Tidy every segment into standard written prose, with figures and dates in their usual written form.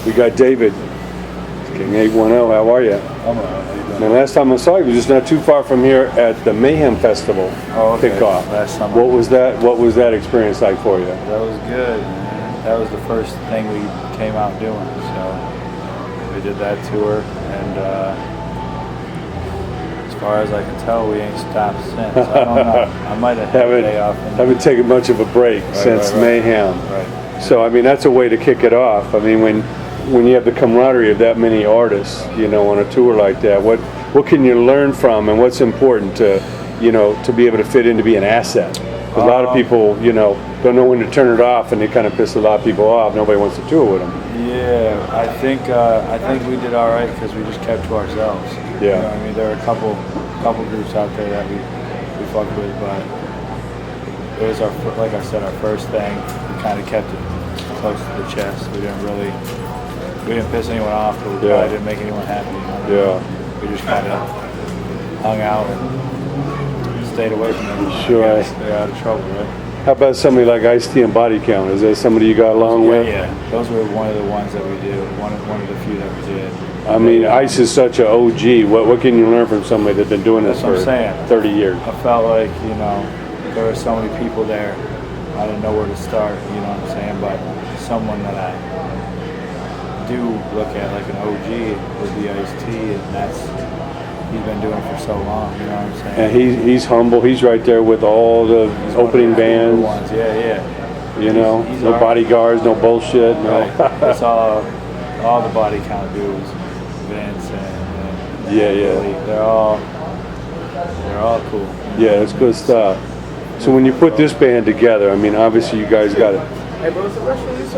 We got David, King 810. How are you? I'm alright. Man, last time I saw you was just not too far from here at the Mayhem Festival kickoff. Last summer. What was that experience like for you? That was good, man. That was the first thing we came out doing. So we did that tour, and as far as I can tell, we ain't stopped since. I don't know. I might have had a day off. Haven't taken much of a break since Mayhem. Right. So I mean, that's a way to kick it off. I mean, when you have the camaraderie of that many artists, you know, on a tour like that, what can you learn from, and what's important to, you know, to be able to fit in to be an asset? 'Cause a lot of people, you know, don't know when to turn it off, and they kind of piss a lot of people off. Nobody wants to tour with them. Yeah, I think we did all right because we just kept to ourselves. Yeah. You know what I mean, there were a couple groups out there that we fucked with, but it was like I said, our first thing. We kind of kept it close to the chest. We didn't piss anyone off, but we probably didn't make anyone happy. You know? Yeah. We just kind of hung out and stayed away from them. Sure. Stay out of trouble, right? How about somebody like Ice-T and Body Count? Is that somebody you got along with? Yeah, those were one of the ones that we did. One of the few that we did. I mean, Ice is such an OG. What can you learn from somebody that's been doing this for 30 years? I felt like, you know, there were so many people there. I didn't know where to start, you know what I'm saying? But someone that I do look at like an OG would be Ice-T, and he's been doing it for so long, you know what I'm saying? And he's humble. He's right there with all the opening bands. Ones. Yeah. You know, he's no bodyguards, no bullshit. No. Right. That's all the Body Count dudes, Vince and Yeah. Billy, they're all cool. Yeah, it's good stuff. So when you put this band together, I mean, obviously you guys got it. Hey, bro, what's the rest of this?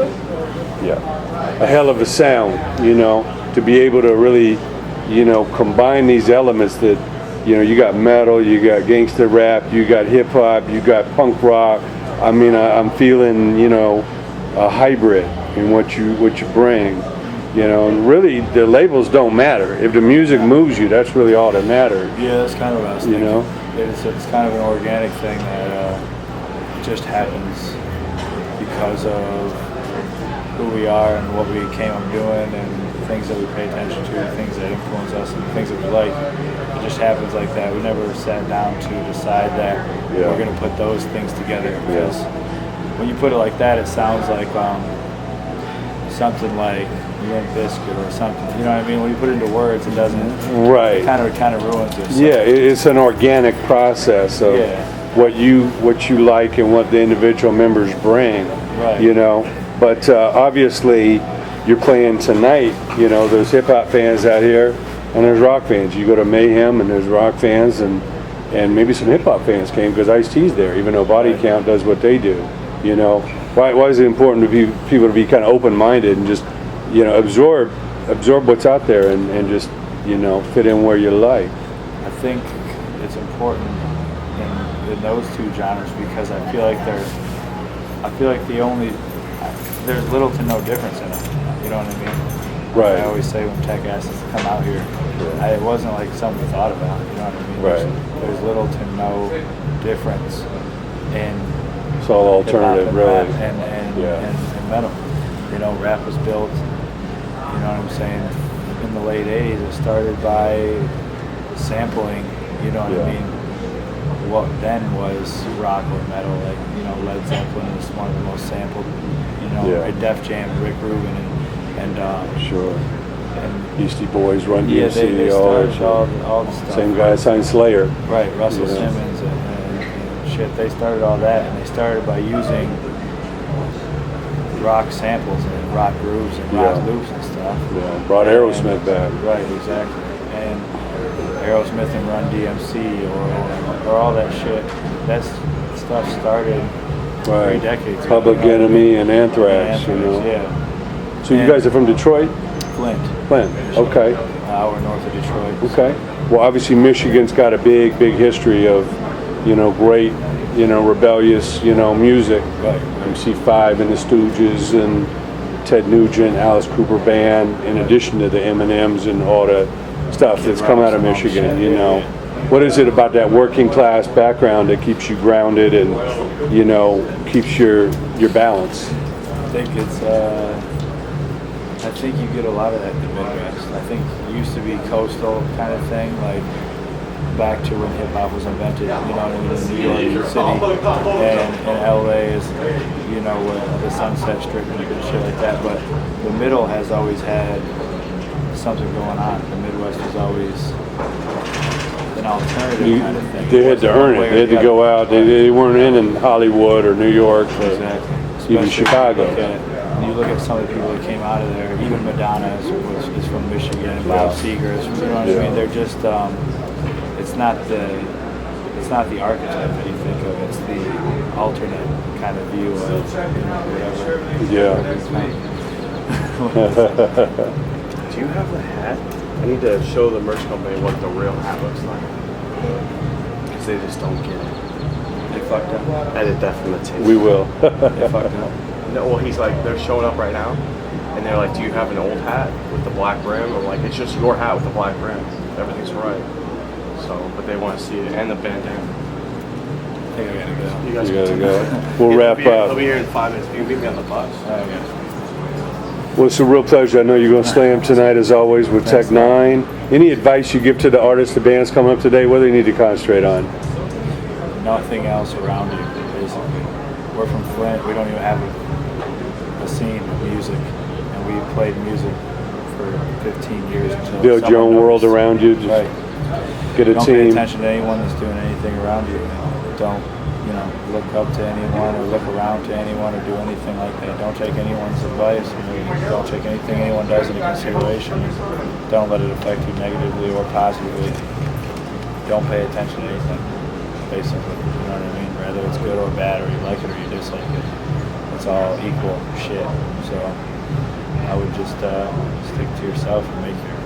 Yeah, a hell of a sound, you know, to be able to really, you know, combine these elements that, you know, you got metal, you got gangster rap, you got hip hop, you got punk rock. I mean, I'm feeling, you know, a hybrid in what you bring, you know, and really the labels don't matter. If the music moves you, that's really all that matters. Yeah, that's kind of what I was thinking. You know? It's kind of an organic thing that just happens because of who we are and what we came up doing and things that we pay attention to, things that influence us and things that we like. It just happens like that. We never sat down to decide that we're going to put those things together, because when you put it like that, it sounds like something like Limp Bizkit or something. You know what I mean? When you put it into words, it doesn't. Right. It kind of ruins it. So. Yeah, it's an organic process of what you like and what the individual members bring. Right. You know, but obviously you're playing tonight. You know, there's hip hop fans out here and there's rock fans. You go to Mayhem and there's rock fans and maybe some hip hop fans came because Ice-T's there, even though Body Count does what they do. You know, why is it important to people to be kind of open-minded and just, you know, absorb what's out there and just, you know, fit in where you like? I think it's important in those two genres because I feel like there's little to no difference in them. You know what I mean? Right. I always say when tech asses come out here, it wasn't like something we thought about. You know what I mean? Right. There's little to no difference in. It's all alternative, really. And metal. You know, rap was built, you know what I'm saying, in the late 80s. It started by sampling, you know what I mean? What then was rock or metal, like, you know, Led Zeppelin was one of the most sampled, you know, Def Jam, Rick Rubin, and sure. And Beastie Boys, Run DMC, they started all the stuff. Same guy signed Slayer. Right, Russell Simmons and shit. They started all that, and they started by using rock samples and rock grooves and rock loops and stuff. Yeah, brought Aerosmith back. Right, exactly. And Aerosmith and Run DMC or all that shit. That stuff started 3 decades ago. Public Enemy and Anthrax, you know. Yeah. So you guys are from Detroit? Flint. Okay. An hour north of Detroit. Okay. Well, obviously Michigan's got a big history of, you know, great, you know, rebellious, you know, music. Right. MC5 and the Stooges and Ted Nugent, Alice Cooper Band, in addition to the M&Ms and all the stuff that's come out of Michigan, you know. What is it about that working class background that keeps you grounded and, you know, keeps your balance? I think it's I think you get a lot of that in the Midwest. I think it used to be coastal kind of thing, like back to when hip hop was invented, you know, in New York City and LA is, you know, the Sunset Strip and shit like that. But the middle has always had something going on. The Midwest was always an alternative kind of thing. They had to earn it. They had to go out. They weren't in Hollywood or New York or even Chicago. You look at some of the people that came out of there. Even Madonna is from Michigan, and Bob Seger is from, you know what I mean? They're just it's not the archetype that you think of. It's the alternate kind of view of, you know, whatever. Yeah. Do you have the hat? I need to show the merch company what the real hat looks like. Because they just don't get it. They fucked up. Edit that from the tape. We will. They fucked up. No, well, he's like, they're showing up right now, and they're like, do you have an old hat with the black brim? I'm like, it's just your hat with the black brim. Everything's right. So, but they want to see it, and the bandana. I think I gotta go. You guys We gotta go. We'll He'll wrap be here- up. He'll be here in 5 minutes. You can meet me on the bus. Well, it's a real pleasure. I know you're going to slam tonight as always with Tech 9. Any advice you give to the artists, the bands coming up today, what do they need to concentrate on? Nothing else around you, basically. We're from Flint. We don't even have a scene of music, and we played music for 15 years until Build your own world around you. Just right. get a Don't pay team. attention to anyone that's doing anything around you. Don't, you know, look up to anyone or look around to anyone or do anything like that. Don't take anyone's advice. Don't take anything anyone does into consideration. Don't let it affect you negatively or positively. Don't pay attention to anything, basically. You know what I mean? Whether it's good or bad, or you like it or you dislike it. It's all equal shit. So I would just stick to yourself and make your